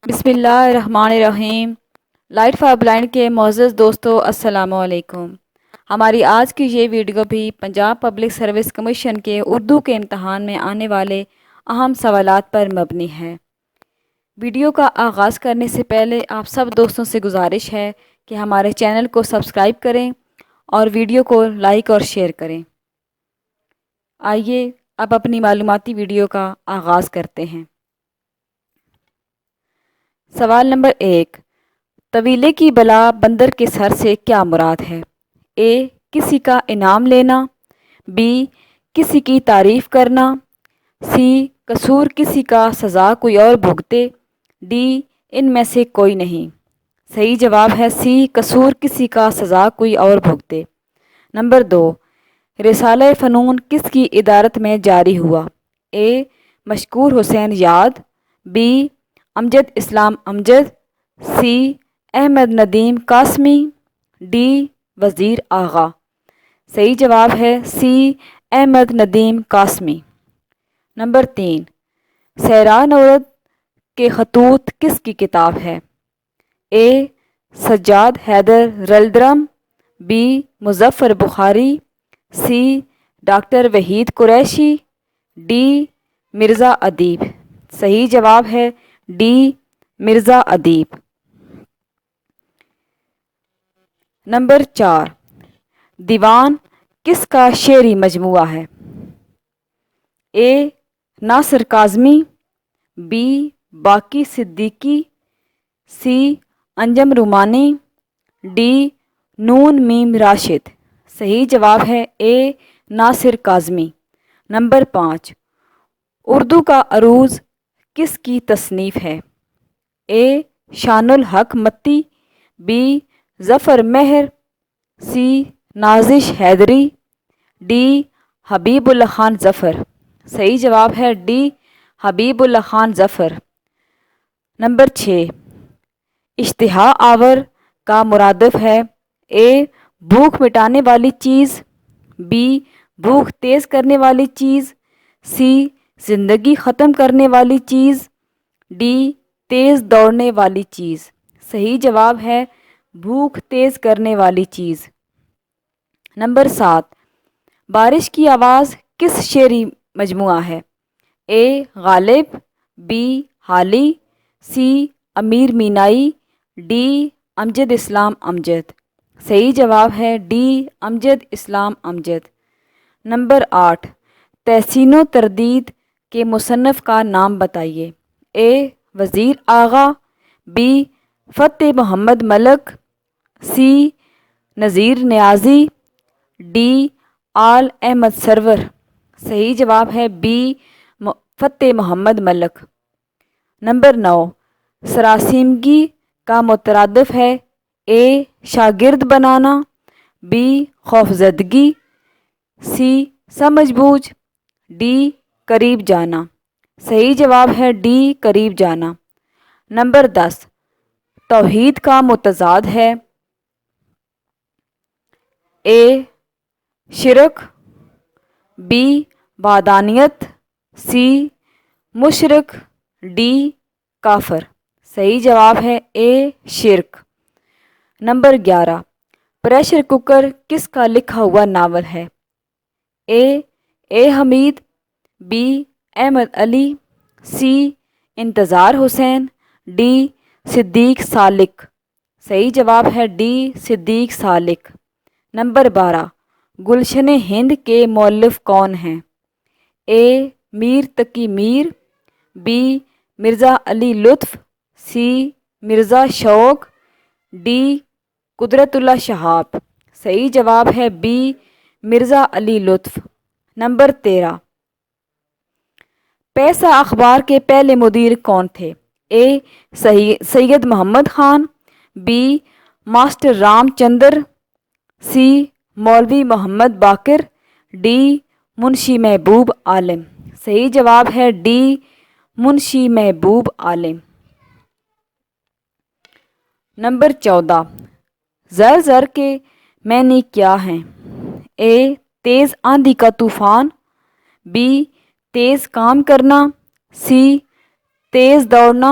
بسم اللہ الرحمن الرحیم۔ لائٹ فار بلائنڈ کے معزز دوستو السلام علیکم۔ ہماری آج کی یہ ویڈیو بھی پنجاب پبلک سروس کمیشن کے اردو کے امتحان میں آنے والے اہم سوالات پر مبنی ہے۔ ویڈیو کا آغاز کرنے سے پہلے آپ سب دوستوں سے گزارش ہے کہ ہمارے چینل کو سبسکرائب کریں اور ویڈیو کو لائک اور شیئر کریں۔ آئیے اب اپنی معلوماتی ویڈیو کا آغاز کرتے ہیں۔ سوال نمبر 1، طویلے کی بلا بندر کے سر سے کیا مراد ہے؟ اے، کسی کا انعام لینا، بی، کسی کی تعریف کرنا، سی، قصور کسی کا سزا کوئی اور بھگتے، ڈی، ان میں سے کوئی نہیں۔ صحیح جواب ہے سی، قصور کسی کا سزا کوئی اور بھگتے۔ نمبر 2، رسالہ فنون کس کی ادارت میں جاری ہوا؟ اے، Mashkoor Hussain Yaad, B, Amjad Islam Amjad, C, Ahmad Nadeem Qasmi, D, Wazir Agha. صحیح جواب ہے سی، احمد ندیم قاسمی۔ نمبر 3، سیرا نورد کے خطوط کس کی کتاب ہے؟ A, Sajjad Haider Yildirim, B, Muzaffar Bukhari, C, doctor Waheed Qureshi, D, Mirza Adeeb. صحیح جواب ہے ڈی، مرزا ادیب۔ نمبر 4، دیوان کس کا شعری مجموعہ ہے؟ اے، ناصر کاظمی، بی، باقی صدیقی، سی، انجم رومانی، ڈی، نون میم راشد۔ صحیح جواب ہے اے، ناصر کاظمی۔ نمبر 5، اردو کا عروض کس کی تصنیف ہے؟ اے، شان الحق متی، بی، ظفر مہر، سی، نازش حیدری، ڈی، حبیب اللہ خان ظفر۔ صحیح جواب ہے ڈی، حبیب اللہ خان ظفر۔ نمبر 6، اشتہا آور کا مرادف ہے؟ اے، بھوک مٹانے والی چیز، بی، بھوک تیز کرنے والی چیز، سی، زندگی ختم کرنے والی چیز، ڈی، تیز دوڑنے والی چیز۔ صحیح جواب ہے بھوک تیز کرنے والی چیز۔ نمبر 7، بارش کی آواز کس شعری مجموعہ ہے؟ اے، غالب، بی، حالی، سی، امیر مینائی، ڈی، امجد اسلام امجد۔ صحیح جواب ہے ڈی، امجد اسلام امجد۔ نمبر 8، تحسین و تردید کے مصنف کا نام بتائیے۔ A, Wazir Agha, B, Fateh Muhammad Malik, C, Nazir Niazi, D, Aal Ahmad Suroor. صحیح جواب ہے be, Fateh Muhammad Malik. Number 9، سراسیمگی کا مترادف ہے؟ اے، شاگرد بنانا، بی، خوفزدگی، سی، سمجھ بوجھ، ڈی، قریب جانا۔ صحیح جواب ہے ڈی، قریب جانا۔ نمبر 10، توحید کا متضاد ہے؟ اے، شرک، بی، وحدانیت، سی، مشرک، ڈی، کافر۔ صحیح جواب ہے اے، شرک۔ نمبر 11، پریشر کوکر کس کا لکھا ہوا ناول ہے؟ اے حمید، بی، احمد علی، سی، انتظار حسین، ڈی، صدیق سالک۔ صحیح جواب ہے ڈی، صدیق سالک۔ نمبر 12، گلشن ہند کے مؤلف کون ہیں؟ اے، میر تقی میر، بی، مرزا علی لطف، سی، مرزا شوق، ڈی، قدرت اللہ شہاب۔ صحیح جواب ہے بی، مرزا علی لطف۔ نمبر 13، پیسہ اخبار کے پہلے مدیر کون تھے؟ اے، سید محمد خان، بی، ماسٹر رام چندر، سی، مولوی محمد باقر، ڈی، منشی محبوب عالم۔ صحیح جواب ہے ڈی، منشی محبوب عالم۔ نمبر 14، زر زر کے معنی کیا ہیں؟ اے، تیز آندھی کا طوفان، بی، تیز کام کرنا، سی، تیز دوڑنا،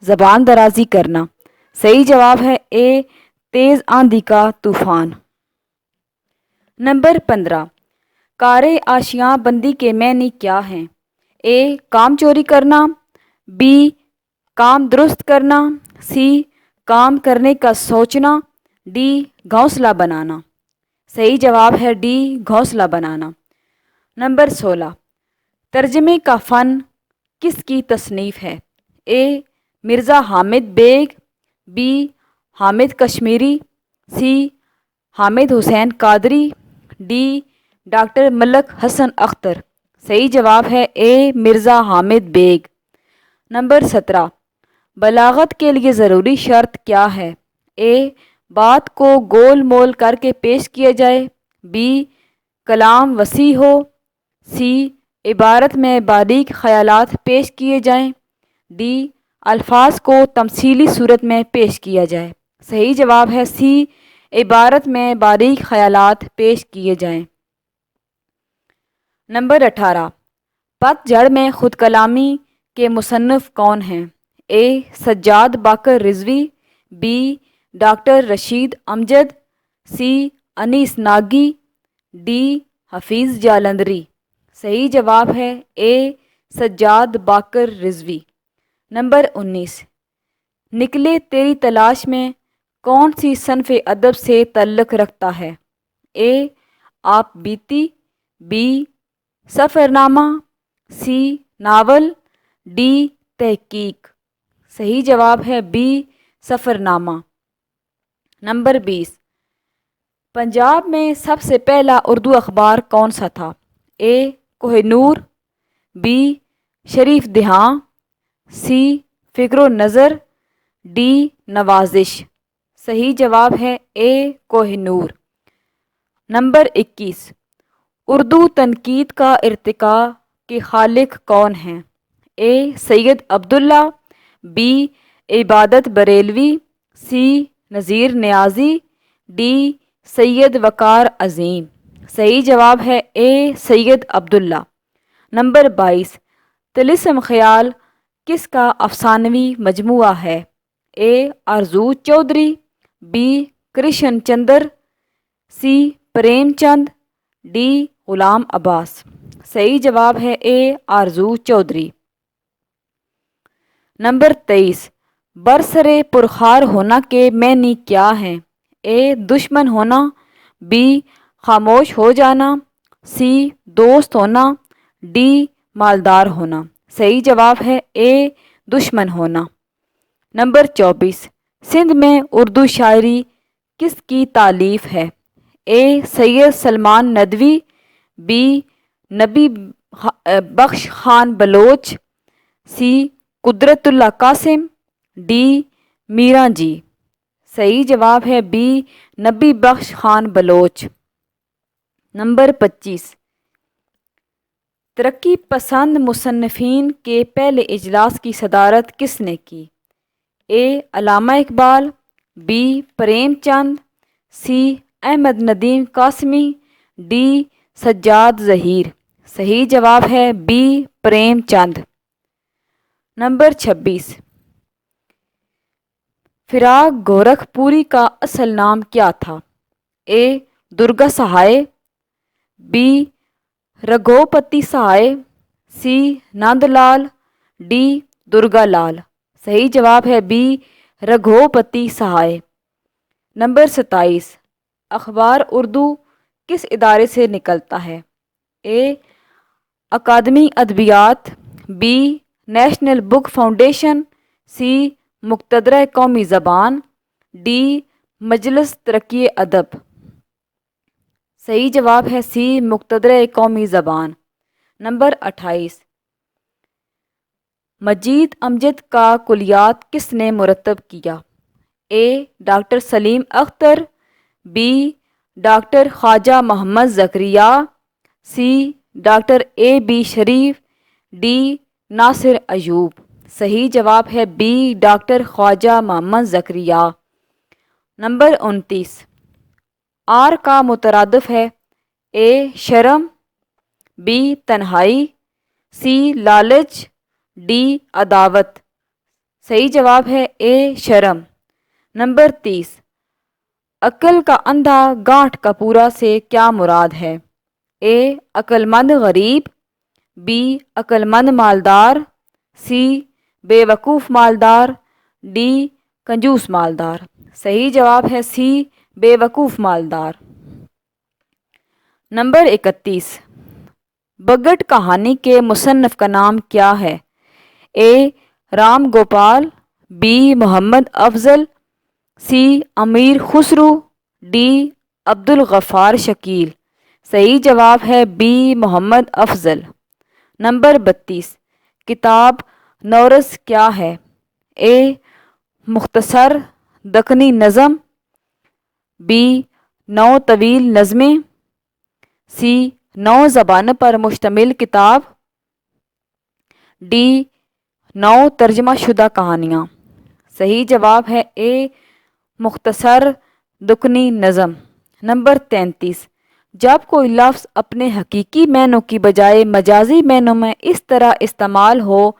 زبان درازی کرنا. صحیح جواب ہے اے تیز آندھی کا طوفان. نمبر 15. کارِ آشیاں بندی کے معنی کیا ہیں؟ اے کام چوری کرنا، بی کام درست کرنا، سی کام کرنے کا سوچنا، ڈی گھونسلہ بنانا. صحیح جواب ہے ڈی گھونسلہ بنانا. نمبر 16. ترجمے کا فن کس کی تصنیف ہے؟ A Mirza Hamid Baig, B Hamid Kashmiri, C Hamid Hussain Qadri, D doctor Malik Hassan Akhtar. صحیح جواب ہے اے مرزا حامد بیگ. نمبر 17. بلاغت کے لیے ضروری شرط کیا ہے؟ اے بات کو گول مول کر کے پیش کیا جائے، بی کلام وسیع ہو، سی عبارت میں باریک خیالات پیش کیے جائیں، ڈی الفاظ کو تمثیلی صورت میں پیش کیا جائے. صحیح جواب ہے سی عبارت میں باریک خیالات پیش کیے جائیں. نمبر 18. پت جھڑ میں خود کلامی کے مصنف کون ہیں؟ A Sajjad Baqir Rizvi, B doctor Rasheed Amjad, C Anis Nagi, D Hafeez Jalandhari. صحیح جواب ہے اے سجاد باقر رضوی. نمبر 19. نکلے تیری تلاش میں کون سی صنف ادب سے تعلق رکھتا ہے؟ اے آپ بیتی، بی سفرنامہ، سی ناول، ڈی تحقیق. صحیح جواب ہے بی سفرنامہ. نمبر 20. پنجاب میں سب سے پہلا اردو اخبار کون سا تھا؟ اے کوہ نور، بی شریف دہاں، سی فکر و نظر، ڈی نوازش. صحیح جواب ہے اے کوہ نور. نمبر 21. اردو تنقید کا ارتقاء کے خالق کون ہیں؟ اے سید عبداللہ، بی عبادت بریلوی، سی نذیر نیازی، ڈی سید وقار عظیم. صحیح جواب ہے اے سید عبداللہ. نمبر 22. طلسم خیال کس کا افسانوی مجموعہ ہے؟ اے آرزو Chaudhry, be Krishna Chandra, C Prem Chand, D Ghulam Abbas. صحیح جواب ہے اے آرزو چودھری. نمبر 23. برسرِ پرخار ہونا کے معنی کیا ہیں؟ اے دشمن ہونا، بی خاموش ہو جانا، سی دوست ہونا، ڈی مالدار ہونا. صحیح جواب ہے اے دشمن ہونا. نمبر 24. سندھ میں اردو شاعری کس کی تالیف ہے؟ اے سید سلمان ندوی، بی نبی بخش خان بلوچ، سی قدرت اللہ قاسم، ڈی میراں جی. صحیح جواب ہے بی نبی بخش خان بلوچ. نمبر 25. ترقی پسند مصنفین کے پہلے اجلاس کی صدارت کس نے کی؟ اے علامہ Iqbal, be Prem Chand, C Ahmad Nadeem Qasmi, D Sajjad Zaheer. صحیح جواب ہے بی پریم چند. نمبر 26. فراق گورکھ پوری کا اصل نام کیا تھا؟ اے Durga Sahai, be رگھوپتی Sahai, C Nand Lal, D Durga لال. صحیح جواب ہے بی رگھوپتی سہائے. نمبر 27. اخبار اردو کس ادارے سے نکلتا ہے؟ اے اکادمی ادبیات، بی نیشنل بک فاؤنڈیشن، سی مقتدرہ قومی زبان، ڈی مجلس ترقی ادب. صحیح جواب ہے سی مقتدرہ قومی زبان. نمبر 28. مجید امجد کا کلیات کس نے مرتب کیا؟ A doctor Saleem Akhtar, B doctor Khwaja Muhammad Zakariya, C doctor A B Sharif, D Nasir Ayub. صحیح جواب ہے B doctor Khwaja Muhammad Zakariya. Number 29. آر کا مترادف ہے؟ اے شرم، بی تنہائی، سی لالچ، ڈی عداوت. صحیح جواب ہے اے شرم۔ نمبر 30، عقل کا اندھا گانٹھ کا پورا سے کیا مراد ہے؟ اے عقل مند غریب، بی عقل مند مالدار، سی بے وقوف مالدار، ڈی کنجوس مالدار۔ صحیح جواب ہے سی بے وقوف مالدار۔ نمبر 31، بگٹ کہانی کے مصنف کا نام کیا ہے؟ A Ram Gopal, B Muhammad Afzal, C Amir Khusrau, D Abdul Ghaffar Shakeel. صحیح جواب ہے بی محمد افضل۔ نمبر 32، کتاب نورس کیا ہے؟ اے مختصر دکنی نظم، بی 9 طویل نظمیں، سی 9 زبانوں پر مشتمل کتاب، ڈی 9 ترجمہ شدہ کہانیاں۔ صحیح جواب ہے اے مختصر دکنی نظم۔ نمبر 33، جب کوئی لفظ اپنے حقیقی معنوں کی بجائے مجازی معنوں میں اس طرح استعمال ہو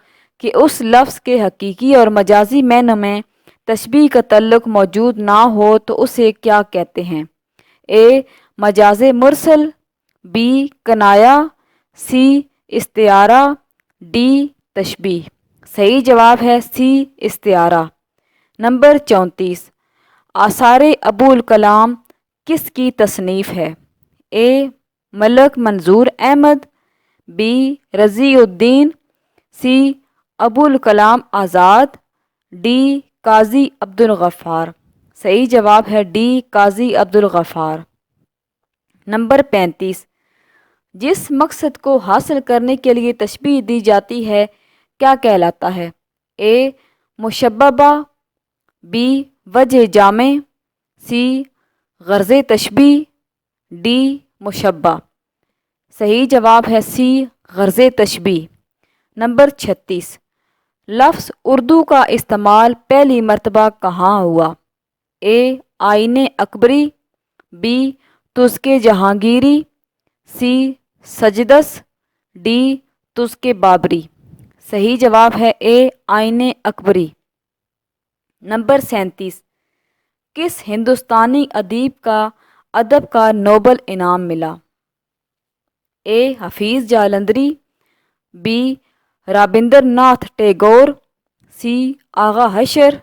کہ اس لفظ کے حقیقی اور مجازی معنوں میں تشبیہ کا تعلق موجود نہ ہو تو اسے کیا کہتے ہیں؟ اے مجاز مرسل، بی کنایا، سی استعارہ، ڈی تشبیہ۔ صحیح جواب ہے سی استعارہ۔ نمبر 34، آثار ابو الکلام کس کی تصنیف ہے؟ اے ملک منظور احمد، بی رضی الدین، سی ابو الکلام آزاد، ڈی قاضی عبدالغفار۔ صحیح جواب ہے ڈی قاضی عبدالغفار۔ نمبر 35، جس مقصد کو حاصل کرنے کے لیے تشبیہ دی جاتی ہے کیا کہلاتا ہے؟ اے مشببہ، بی وجہ جامع، سی غرض تشبیہ، ڈی مشبہ۔ صحیح جواب ہے سی غرض تشبیہ۔ نمبر 36، لفظ اردو کا استعمال پہلی مرتبہ کہاں ہوا؟ A Ain Akbari, B Tuzk Jahangiri, C سجدس، ڈی تزک بابری۔ صحیح جواب ہے اے آئین اکبری۔ نمبر 37، کس ہندوستانی ادیب کا ادب کا نوبل انعام ملا؟ A Hafeez Jalandhari, B Rabindranath Tagore, C Agha Hashr,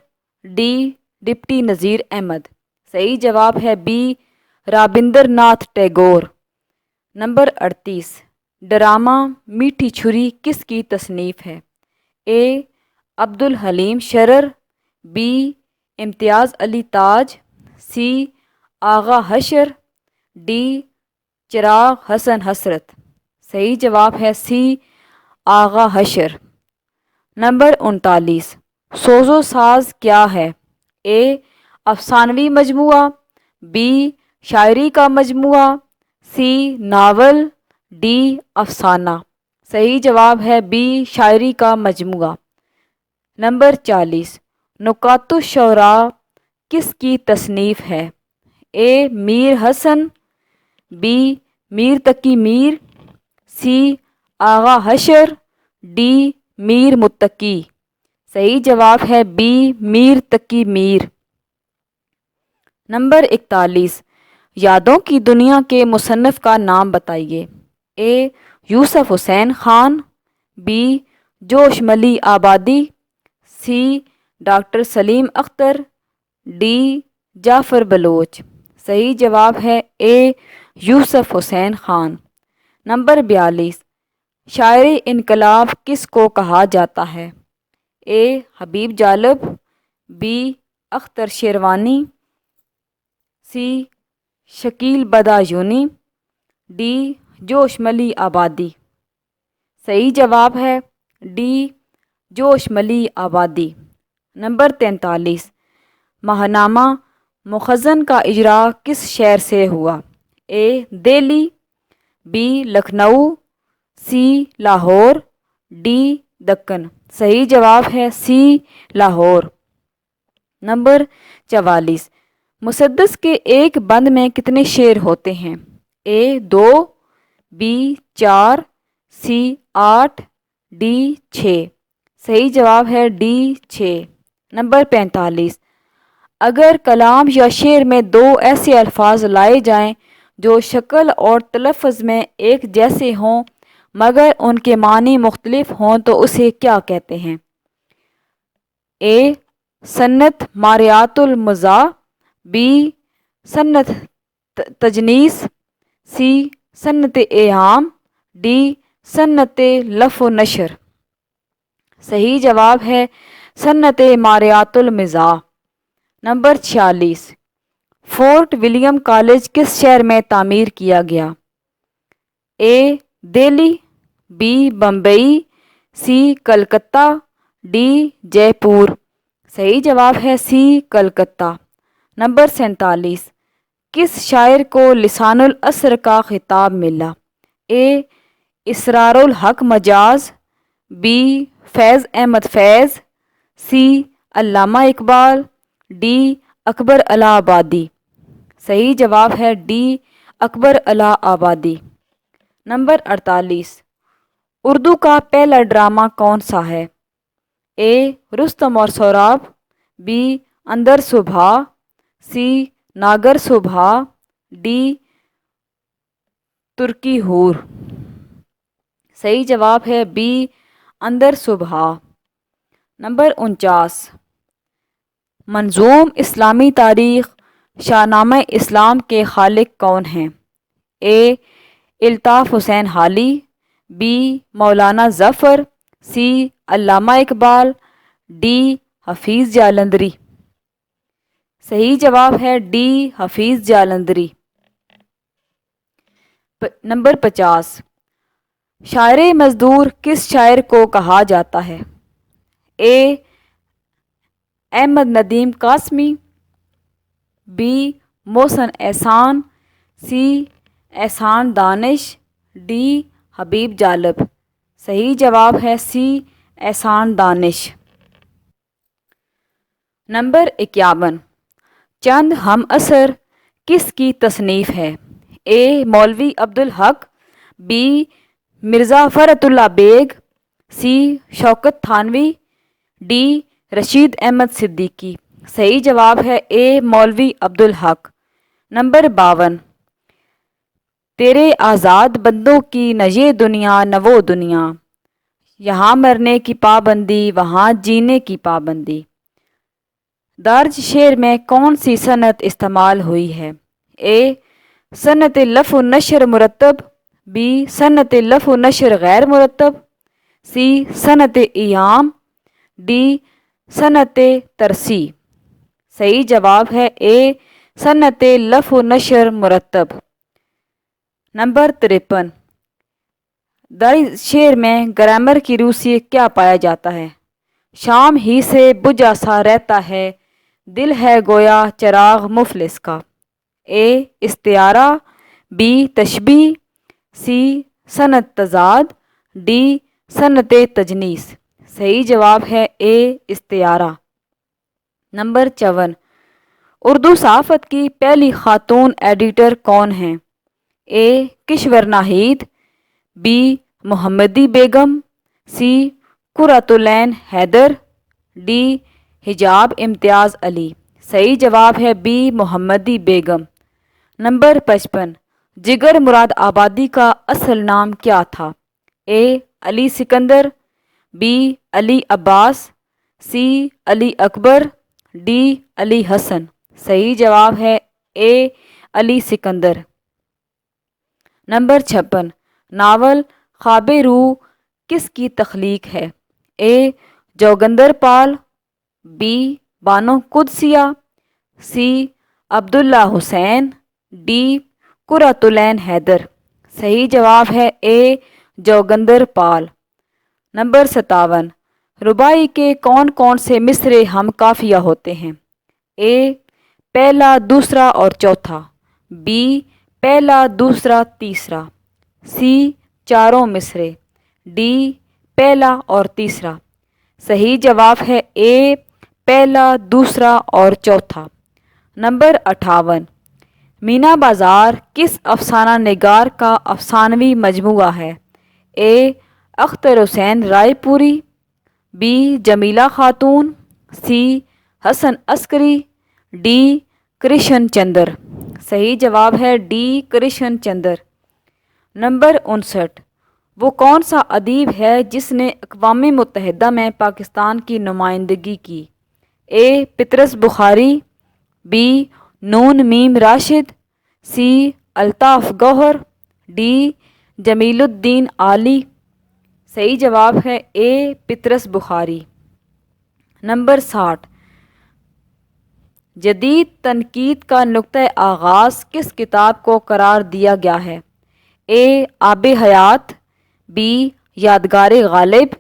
D deputy Nazir Ahmad. صحیح جواب ہے B Rabindranath Tagore. Number 38، drama میٹھی چھری کس کی تصنیف ہے؟ اے عبدالحلیم شرر، be Imtiaz Ali Taj, C Agha Hashr, D چراغ حسن حسرت۔ صحیح جواب ہے سی آغا حشر۔ نمبر 39، سوز و ساز کیا ہے؟ اے افسانوی مجموعہ، بی شاعری کا مجموعہ، سی ناول، ڈی افسانہ۔ صحیح جواب ہے بی شاعری کا مجموعہ۔ نمبر 40، نکات الشعراء کس کی تصنیف ہے؟ اے میر حسن، be Mir Taqi Mir, C Agha Hashr, D میر متقی۔ صحیح جواب ہے بی میر تقی میر۔ نمبر 41، یادوں کی دنیا کے مصنف کا نام بتائیے۔ اے یوسف حسین خان، بی جوش ملی آبادی، C doctor Saleem Akhtar, D جعفر بلوچ۔ صحیح جواب ہے اے یوسف حسین خان۔ نمبر 42، شاعر انقلاب کس کو کہا جاتا ہے؟ A Habib Jalib, B Akhtar Sherani, C Shakeel Badayuni, D Josh ملی آبادی۔ صحیح جواب ہے ڈی جوش ملی آبادی۔ نمبر 43، ماہنامہ مخزن کا اجراء کس شہر سے ہوا؟ A Delhi, B Lucknow, C Lahore, D Deccan. صحیح جواب ہے سی لاہور۔ نمبر 44، مسدس کے ایک بند میں کتنے شعر ہوتے ہیں؟ اے 2، بی 4، سی 8، ڈی 6۔ صحیح جواب ہے ڈی 6۔ نمبر 45، اگر کلام یا شعر میں دو ایسے الفاظ لائے جائیں جو شکل اور تلفظ میں ایک جیسے ہوں مگر ان کے معنی مختلف ہوں تو اسے کیا کہتے ہیں؟ اے سنت ماریات المزاح، بی سنت تجنیس، سی سنت ایہام، ڈی سنت لف و نشر۔ صحیح جواب ہے سنت ماریات المزاح۔ نمبر 46، فورٹ ولیم کالج کس شہر میں تعمیر کیا گیا؟ A Delhi, B Bombay, C Calcutta, D Jaipur. صحیح جواب ہے سی کلکتہ۔ نمبر 47، کس شاعر کو لسان العصر کا خطاب ملا؟ اے اسرار الحق مجاز، be Faiz Ahmad Faiz, C Allama Iqbal, D اکبر الہ آبادی۔ صحیح جواب ہے ڈی اکبر الہ آبادی۔ نمبر 48، اردو کا پہلا ڈرامہ کون سا ہے؟ اے رستم اور سوراب، بی اندر صبح، سی ناگر صبح، ڈی ترکی ہور۔ صحیح جواب ہے بی اندر صبح۔ نمبر 49، منظوم اسلامی تاریخ شاہنامہ اسلام کے خالق کون ہیں؟ اے Altaf Hussain Hali, be Maulana Zafar, C Allama Iqbal, D Hafeez Jalandhari. صحیح جواب ہے ڈی حفیظ جالندھری۔ نمبر 50، شاعر مزدور کس شاعر کو کہا جاتا ہے؟ A Ahmad Nadeem Qasmi, B Mohsin Ehsan, C Ehsan Danish, D Habib Jalib. صحیح جواب ہے سی احسان دانش۔ نمبر 51، چند ہم عصر کس کی تصنیف ہے؟ A Maulvi Abdul Haq, B Mirza Farhat Ullah Baig, C Shaukat Thanvi, D Rashid Ahmad Siddiqui. صحیح جواب ہے اے مولوی عبدالحق۔ نمبر 52، تیرے آزاد بندوں کی نہ یہ دنیا نہ وہ دنیا، یہاں مرنے کی پابندی وہاں جینے کی پابندی۔ درج شعر میں کون سی صنعت استعمال ہوئی ہے؟ اے صنعت لف و نشر مرتب، بی صنعت لف و نشر غیر مرتب، سی صنعت ایام، ڈی صنعت ترسی۔ صحیح جواب ہے اے صنعت لف و نشر مرتب۔ نمبر 53، درج شعر میں گرامر کی روح سے کیا پایا جاتا ہے؟ شام ہی سے بجھا سا رہتا ہے دل ہے گویا چراغ مفلس کا۔ اے استعارہ، بی تشبیہ، سی صنعت تضاد، ڈی صنعت تجنیس۔ صحیح جواب ہے اے استعارہ۔ نمبر 54، اردو صحافت کی پہلی خاتون ایڈیٹر کون ہیں؟ اے کشور ناہید، بی محمدی بیگم، سی قرۃ العین حیدر، ڈی حجاب امتیاز علی۔ صحیح جواب ہے بی محمدی بیگم۔ نمبر 55، جگر مراد آبادی کا اصل نام کیا تھا؟ A Ali Sikandar, B Ali Abbas, C Ali Akbar, D Ali Hassan. صحیح جواب ہے A Ali Sikandar. Number 56، novel خواب روح کس کی تخلیق ہے؟ A Joginder Paul, B Bano Qudsia, C Abdullah Hussain, D Qurratulain Hyder. صحیح جواب ہے اے جوگندر پال۔ نمبر 57، رباعی کے کون کون سے مصرعے ہم قافیہ ہوتے ہیں؟ اے پہلا دوسرا اور چوتھا، بی پہلا دوسرا تیسرا، سی چاروں مصرعے، ڈی پہلا اور تیسرا۔ صحیح جواب ہے اے پہلا دوسرا اور چوتھا۔ نمبر 58، مینا بازار کس افسانہ نگار کا افسانوی مجموعہ ہے؟ اے اختر حسین رائے پوری، بی جمیلہ خاتون، سی حسن عسکری، ڈی کرشن چندر۔ صحیح جواب ہے ڈی کرشن چندر۔ نمبر 59، وہ کون سا ادیب ہے جس نے اقوام متحدہ میں پاکستان کی نمائندگی کی؟ A Patras Bukhari, B Noon Meem Rashid, C Altaf Gauhar, D Jamiluddin Aali. صحیح جواب ہے اے پطرس بخاری۔ نمبر 60، جدید تنقید کا نقطۂ آغاز کس کتاب کو قرار دیا گیا ہے؟ اے آب حیات، بی یادگار غالب،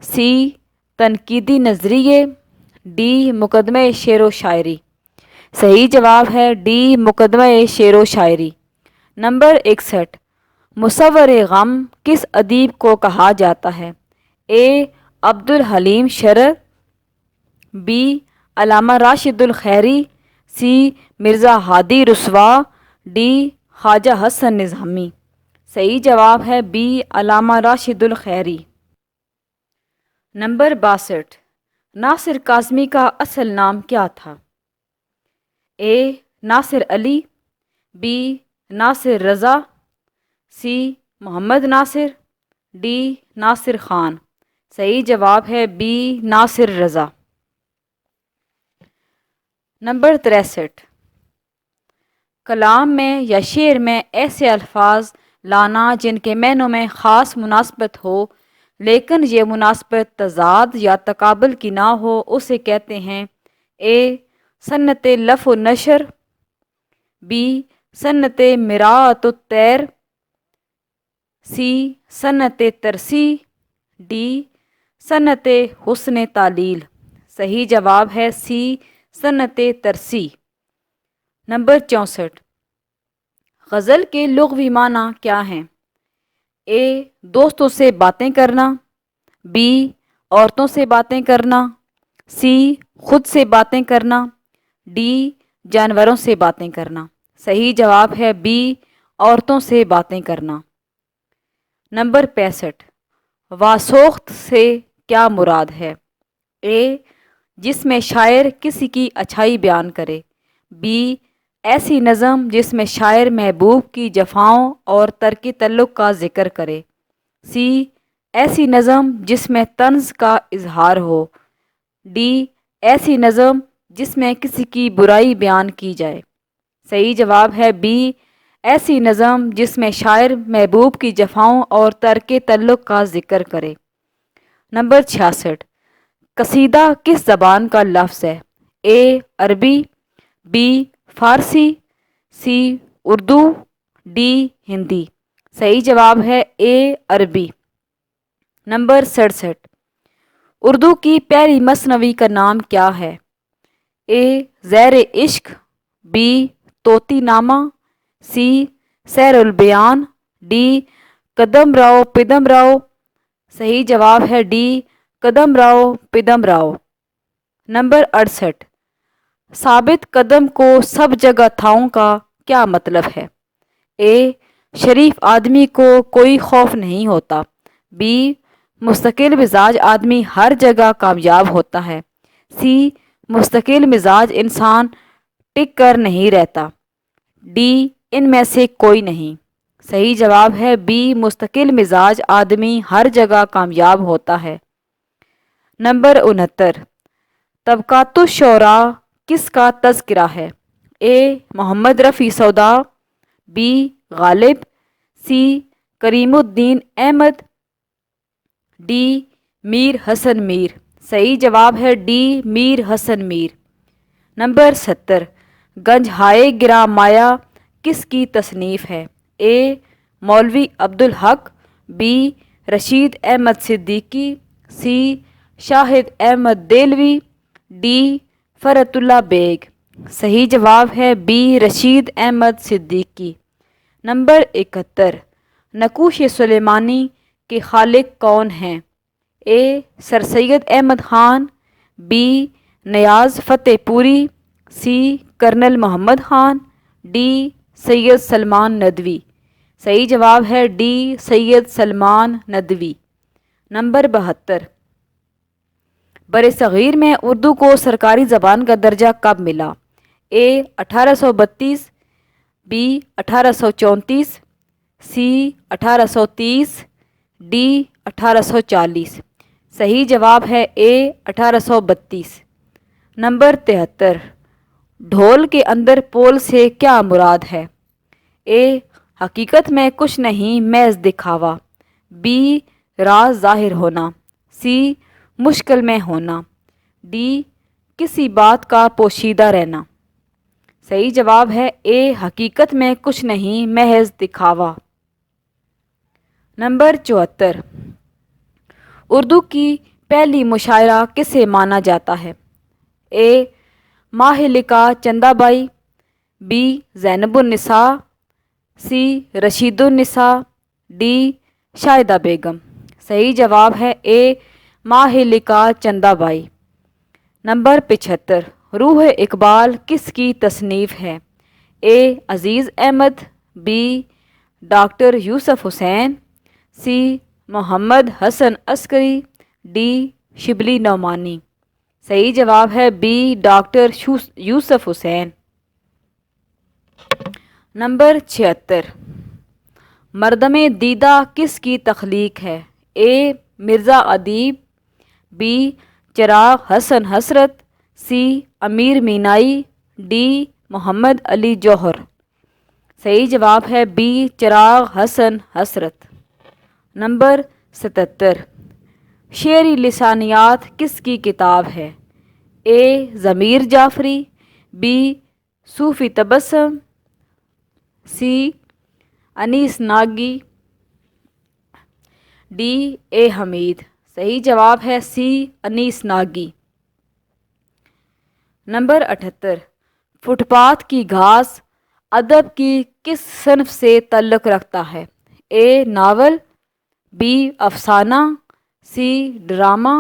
سی تنقیدی نظریے، ڈی مقدمہ شعر و شاعری۔ صحیح جواب ہے ڈی مقدمہ شعر و شاعری۔ نمبر 61، مصور غم کس ادیب کو کہا جاتا ہے؟ اے عبدالحلیم شرر، be Allama Rashid Alkhairi, C Mirza Hadi Ruswa, D خواجہ حسن نظامی۔ صحیح جواب ہے بی علامہ راشد الخیری۔ نمبر 62، ناصر کاظمی کا اصل نام کیا تھا؟ A Nasir Ali, B Nasir Raza, C Muhammad Nasir, D Nasir Khan. صحیح جواب ہے بی ناصر رضا۔ نمبر 63، کلام میں یا شعر میں ایسے الفاظ لانا جن کے معنوں میں خاص مناسبت ہو لیکن یہ مناسبت تضاد یا تقابل کی نہ ہو اسے کہتے ہیں؟ اے صنعت لف و نشر، بی صنعت مراعۃ الطیر، سی صنعت ترسی، ڈی صنعت حسن تعلیل۔ صحیح جواب ہے سی صنعت ترسی۔ نمبر 64، غزل کے لغوی معنی کیا ہیں؟ اے دوستوں سے باتیں کرنا، بی عورتوں سے باتیں کرنا، سی خود سے باتیں کرنا، ڈی جانوروں سے باتیں کرنا۔ صحیح جواب ہے بی عورتوں سے باتیں کرنا۔ نمبر 65، واسوخت سے کیا مراد ہے؟ اے جس میں شاعر کسی کی اچھائی بیان کرے، بی ایسی نظم جس میں شاعر محبوب کی جفاؤں اور ترک تعلق کا ذکر کرے، سی ایسی نظم جس میں طنز کا اظہار ہو، ڈی ایسی نظم جس میں کسی کی برائی بیان کی جائے۔ صحیح جواب ہے بی ایسی نظم جس میں شاعر محبوب کی جفاؤں اور ترک تعلق کا ذکر کرے۔ نمبر 66، قصیدہ کس زبان کا لفظ ہے؟ A Arabi, B Farsi, C Urdu, D Hindi. صحیح جواب ہے اے عربی۔ نمبر 67، اردو کی پہلی مثنوی کا نام کیا ہے؟ اے زہر عشق، بی طوطی نامہ، سی سیر البیان، ڈی قدم راؤ پدم راؤ۔ صحیح جواب ہے ڈی قدم راؤ پدم راؤ۔ نمبر 68، ثابت قدم کو سب جگہ تھاؤں کا کیا مطلب ہے؟ اے شریف آدمی کو کوئی خوف نہیں ہوتا، بی مستقل مزاج آدمی ہر جگہ کامیاب ہوتا ہے، سی مستقل مزاج انسان ٹک کر نہیں رہتا، ڈی ان میں سے کوئی نہیں۔ صحیح جواب ہے بی مستقل مزاج آدمی ہر جگہ کامیاب ہوتا ہے۔ نمبر 69، طبقات الشعراء کس کا تذکرہ ہے؟ اے محمد رفیع سودا، be Ghalib, C cream Uddin Ahmad, D میر حسن میر۔ صحیح جواب ہے ڈی میر حسن میر۔ نمبر 70، گنجہائے گراں مایہ کس کی تصنیف ہے؟ A Maulvi Abdul Haq, B Rashid Ahmad Siddiqui, C Shahid Ahmad Dehlvi, D Farhat Ullah Baig. صحیح جواب ہے بی رشید احمد صدیقی۔ نمبر 71، نقوش سلیمانی کے خالق کون ہیں؟ A sir Syed Ahmad Khan, B Niaz Fatehpuri, C colonel Muhammad Khan, D Syed Sulaiman Nadvi. صحیح جواب ہے ڈی سید سلمان ندوی۔ نمبر 72، برصغیر میں اردو کو سرکاری زبان کا درجہ کب ملا؟ اے 1832، بی 1834، سی 1830، ڈی 1840۔ صحیح جواب ہے اے 1832۔ نمبر 73، ڈھول کے اندر پول سے کیا مراد ہے؟ اے حقیقت میں کچھ نہیں محض دکھاوا، بی راز ظاہر ہونا، سی مشکل میں ہونا، ڈی کسی بات کا پوشیدہ رہنا۔ صحیح جواب ہے اے حقیقت میں کچھ نہیں محض دکھاوا۔ نمبر 74، اردو کی پہلی مشاعرہ کسے مانا جاتا ہے؟ اے ماہلکہ چندہ بائی، بی زینب النساء، سی رشید النساء، ڈی شاہدہ بیگم۔ صحیح جواب ہے اے ماہلکہ چندہ بائی۔ نمبر 75، روح اقبال کس کی تصنیف ہے؟ A Aziz Ahmad, B doctor Yusuf Hussain, C Muhammad Hasan Askari, D Shibli Nomani. صحیح جواب ہے B doctor Yusuf Hussain. Number 76، Mardum دیدہ کس کی تخلیق ہے؟ اے مرزا ادیب، بی چراغ حسن حسرت، سی امیر مینائی، ڈی محمد علی جوہر۔ صحیح جواب ہے بی چراغ حسن حسرت۔ نمبر 77، شعری لسانیات کس کی کتاب ہے؟ A Zameer Jafri, B Sufi Tabassum, C Anis Nagi, D A Hameed. صحیح جواب ہے C Anis Nagi. Number 78، footpath کی گھاس ادب کی کس صنف سے تعلق رکھتا ہے؟ اے ناول، بی افسانہ، سی ڈرامہ،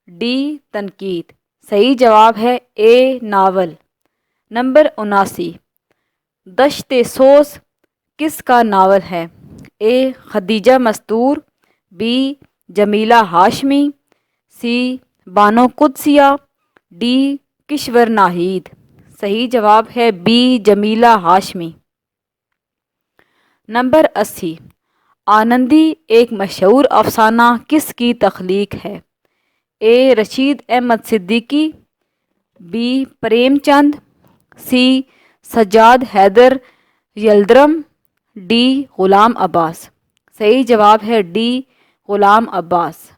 ڈی تنقید۔ صحیح جواب ہے اے ناول۔ نمبر 79، دشت سوز کس کا ناول ہے؟ A Khadija Mastoor, B Jamila Hashmi, C Bano Qudsia, D Kishwar Naheed. صحیح جواب ہے بی جمیلہ ہاشمی۔ نمبر 80، آنندی ایک مشہور افسانہ کس کی تخلیق ہے؟ A Rasheed Ahmad Siddiqui, B Prem Chand, C Sajjad Haider Yildirim, D Ghulam Abbas. صحیح جواب ہے ڈی غلام عباس۔